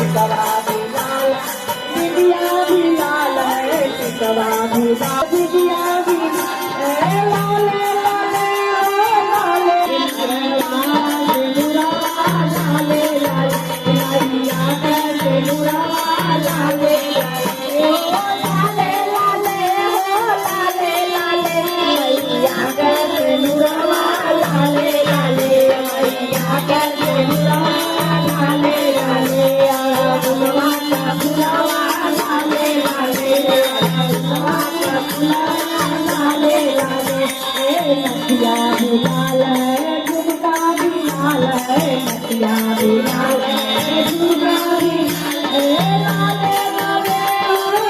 टिकवा भी लाल बिटिया भी लाल है टिकवा भी लाल बिटिया भी लाले लाले लाले सिंदूरा लाले लाले मैया के सिंदूरा लाले लाले लाले लाले लाले मैया के सिंदूरा लाले लाले मैया के सिंदूरा लाले लाले भगवान फुलावा लाले लाले भगवान फुलावा लाले लाले नदिया भी लाल है झुमका भी लाल है नदिया भी लाल है झुमका भी लाले लाले लाले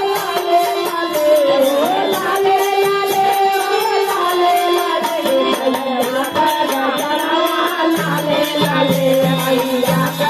लाले लाले लाले लाले लाले लाले लाले